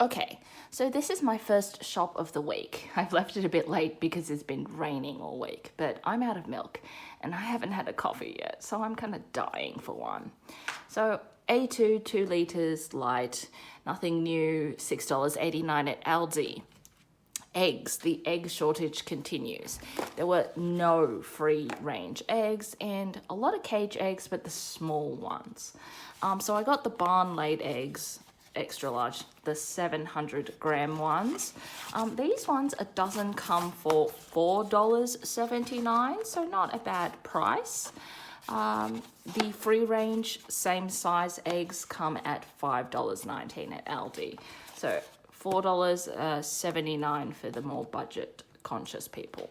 Okay, so this is my first shop of the week. I've left it a bit late because it's been raining all week, but I'm out of milk and I haven't had a coffee yet, so I'm kind of dying for one. So A2 2 litres light, nothing new, $6.89 at Aldi. Eggs, the egg shortage continues. There were no free range eggs and a lot of cage eggs, but the small ones. So I got the barn laid eggs, extra large, the 700 gram ones. These ones, a dozen come for $4.79, so not a bad price. The free range, same size eggs come at $5.19 at Aldi. So $4.79 for the more budget conscious people.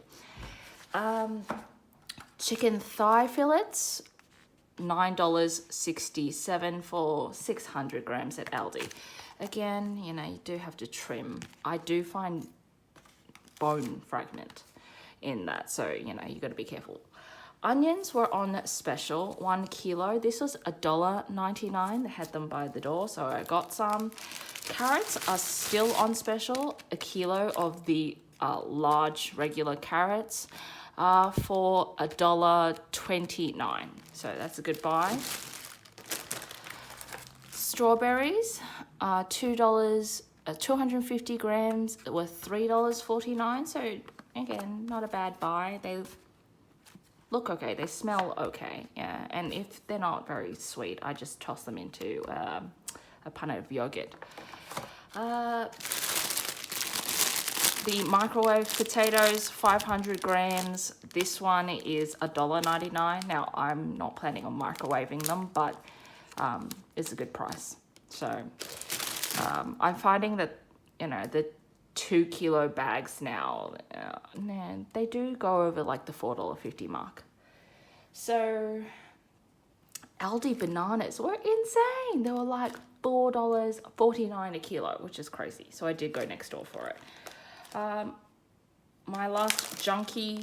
Chicken thigh fillets, $9.67 for 600 grams at Aldi. Again, you know, you do have to trim. I do find bone fragment in that, so, you know, you got to be careful. Onions were on special, 1 kilo. This was $1.99. They had them by the door, so I got some. Carrots are still on special, a kilo of the large regular carrots for $1.29. So that's a good buy. Strawberries, $250 grams were $3.49. So again, not a bad buy. They look okay, they smell okay, yeah. And if they're not very sweet, I just toss them into a punnet of yogurt. The microwave potatoes, 500 grams. This one is $1.99. Now, I'm not planning on microwaving them, but it's a good price. So I'm finding that, you know, the 2 kilo bags now, they do go over like the $4.50 mark. So Aldi bananas were insane. They were like $4.49 a kilo, which is crazy. So I did go next door for it. My last junky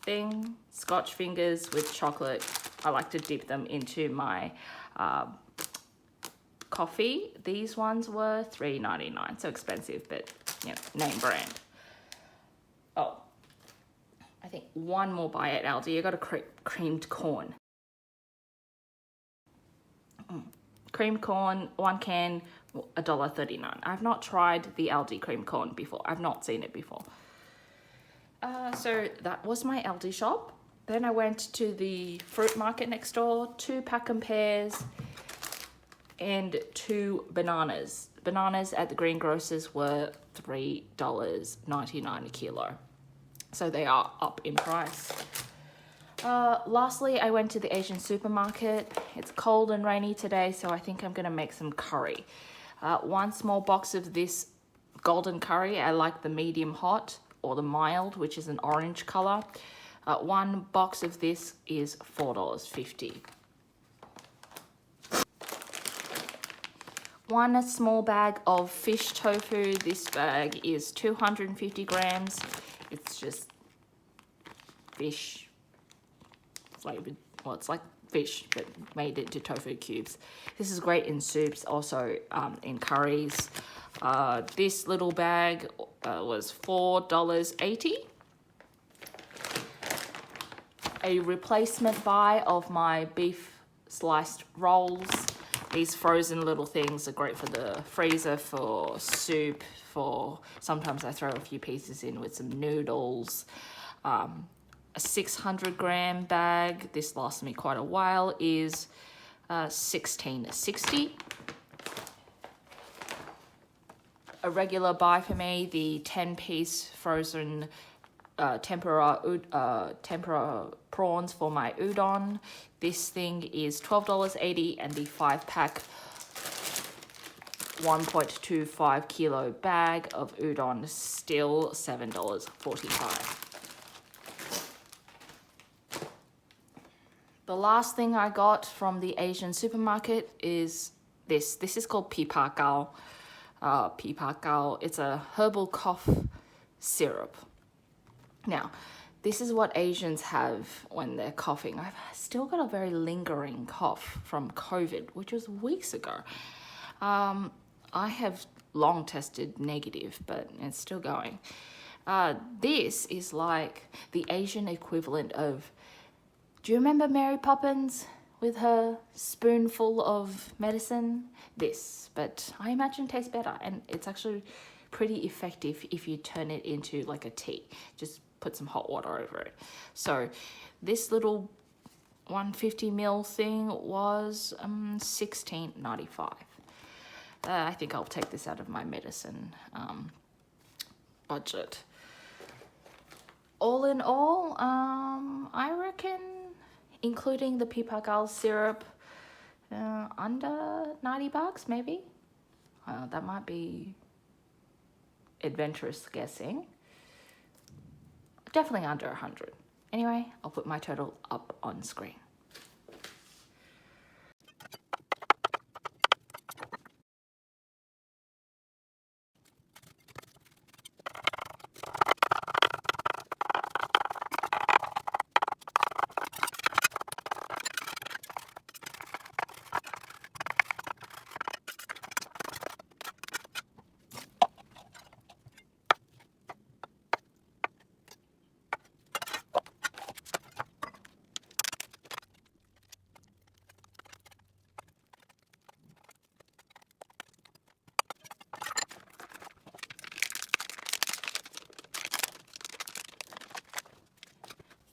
thing, Scotch fingers with chocolate. I like to dip them into my coffee. These ones were $3.99, so expensive, but you know, name brand. Oh, I think one more buy at Aldi. I got a creamed corn. Creamed corn, 1 can, $1.39. I've not tried the Aldi creamed corn before. I've not seen it before. So that was my Aldi shop. Then I went to the fruit market next door, 2 pack and pears and 2 bananas. Bananas at the greengrocers were $3.99 a kilo. So they are up in price. Lastly, I went to the Asian supermarket. It's cold and rainy today, so I think I'm going to make some curry. 1 small box of this golden curry. I like the medium hot or the mild, which is an orange color. 1 box of this is $4.50. 1 small bag of fish tofu. This bag is 250 grams. It's just fish flavored. Well, it's like fish, but made into tofu cubes. This is great in soups, also in curries. This little bag was $4.80. A replacement buy of my beef sliced rolls. These frozen little things are great for the freezer, for soup, for sometimes I throw a few pieces in with some noodles. A 600 gram bag, this lasts me quite a while, is $16.60. A regular buy for me, the 10-piece frozen tempura prawns for my udon. This thing is $12.80, and the 5-pack 1.25 kilo bag of udon still $7.45. The last thing I got from the Asian supermarket is this. This is called pipakao. Pipakao. It's a herbal cough syrup. Now, this is what Asians have when they're coughing. I've still got a very lingering cough from COVID, which was weeks ago. I have long tested negative, but it's still going. This is like the Asian equivalent of, do you remember Mary Poppins with her spoonful of medicine? This, but I imagine tastes better, and it's actually pretty effective if you turn it into like a tea. Just put some hot water over it. So this little 150ml thing was $16.95. I think I'll take this out of my medicine budget. All in all, I reckon, including the pipagal syrup, under $90 maybe. That might be adventurous guessing. Definitely under 100. Anyway, I'll put my total up on screen.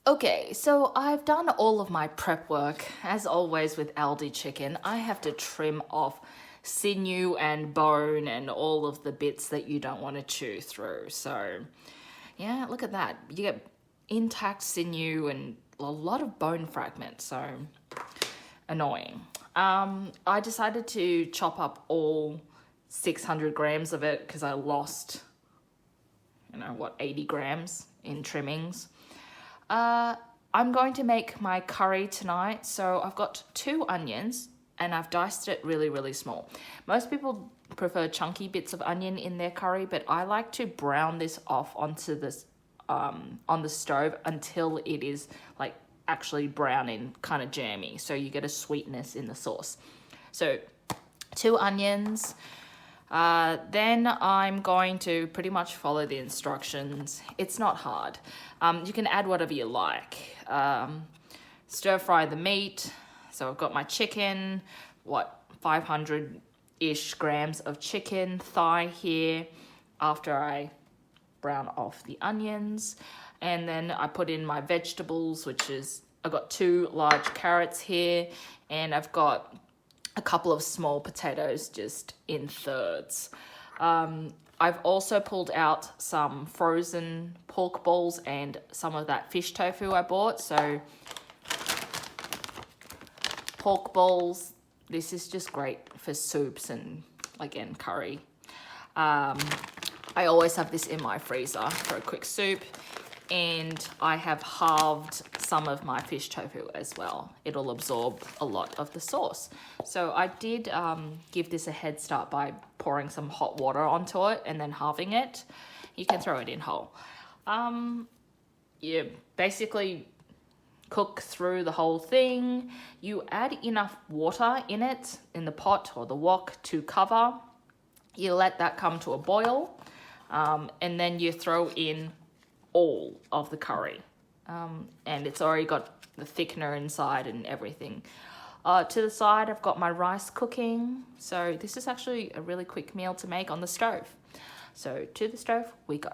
Okay, so I've done all of my prep work. As always with Aldi chicken, I have to trim off sinew and bone and all of the bits that you don't want to chew through. So yeah, look at that. You get intact sinew and a lot of bone fragments, so annoying. I decided to chop up all 600 grams of it because I lost, 80 grams in trimmings. I'm going to make my curry tonight. So I've got 2 onions and I've diced it really, really small. Most people prefer chunky bits of onion in their curry, but I like to brown this off onto this, on the stove until it is like actually brown and kind of jammy. So you get a sweetness in the sauce. So 2 onions. Then I'm going to pretty much follow the instructions. It's not hard. You can add whatever you like. Stir fry the meat. So I've got my chicken, 500-ish grams of chicken thigh here after I brown off the onions. And then I put in my vegetables, which is, I've got 2 large carrots here, and I've got a couple of small potatoes just in thirds. I've also pulled out some frozen pork balls and some of that fish tofu I bought. So pork balls, this is just great for soups and, again, curry. I always have this in my freezer for a quick soup. And I have halved some of my fish tofu as well. It'll absorb a lot of the sauce. So I did give this a head start by pouring some hot water onto it and then halving it. You can throw it in whole. You basically cook through the whole thing. You add enough water in it, in the pot or the wok, to cover. You let that come to a boil, and then you throw in all of the curry, and it's already got the thickener inside and everything. To the side, I've got my rice cooking. So this is actually a really quick meal to make on the stove. So to the stove we go.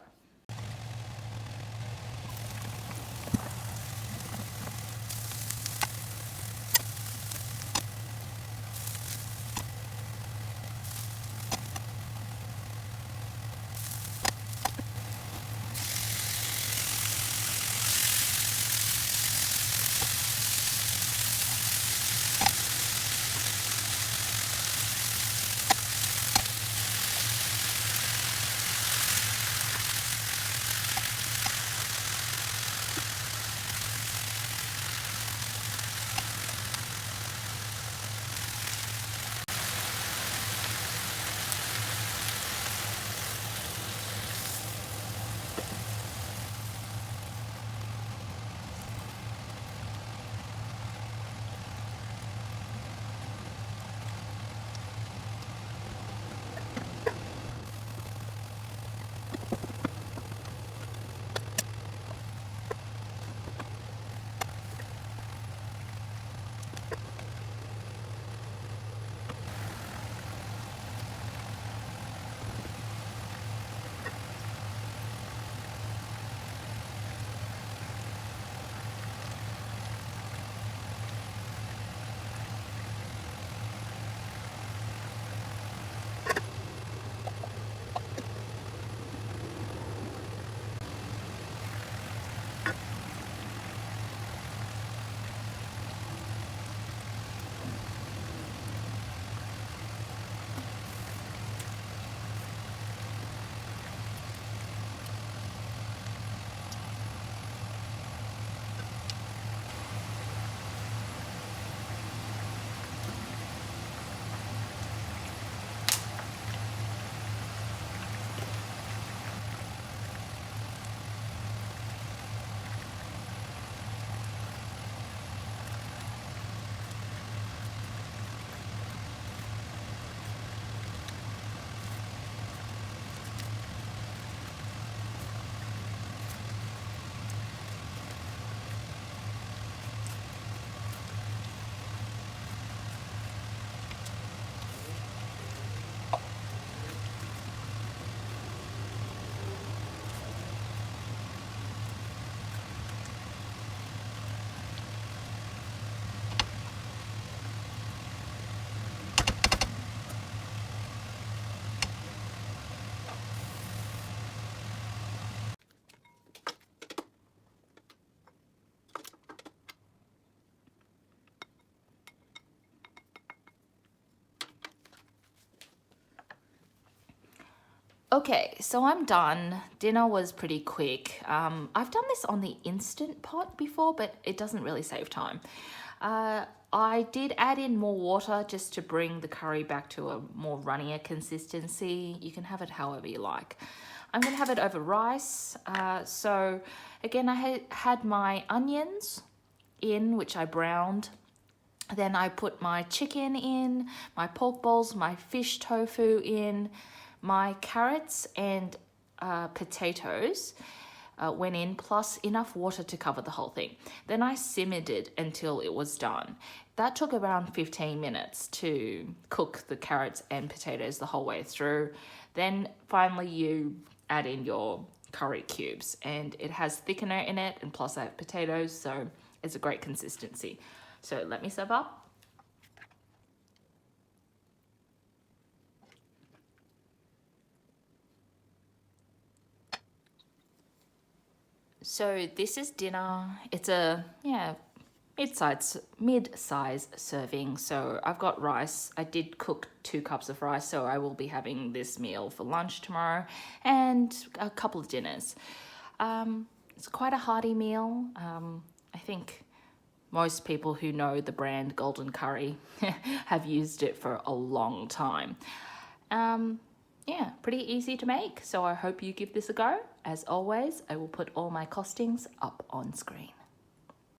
Okay, so I'm done. Dinner was pretty quick. I've done this on the Instant Pot before, but it doesn't really save time. I did add in more water just to bring the curry back to a more runnier consistency. You can have it however you like. I'm going to have it over rice. So again, I had my onions in, which I browned. Then I put my chicken in, my pork balls, my fish tofu in, my carrots and potatoes went in, plus enough water to cover the whole thing. Then I simmered it until it was done. That took around 15 minutes to cook the carrots and potatoes the whole way through. Then finally you add in your curry cubes, and it has thickener in it, and plus I have potatoes, so it's a great consistency. So let me serve up. So this is dinner. It's a mid-size serving. So I've got rice. I did cook 2 cups of rice, so I will be having this meal for lunch tomorrow and a couple of dinners. It's quite a hearty meal. I think most people who know the brand Golden Curry have used it for a long time. Yeah, pretty easy to make, so I hope you give this a go. As always, I will put all my costings up on screen.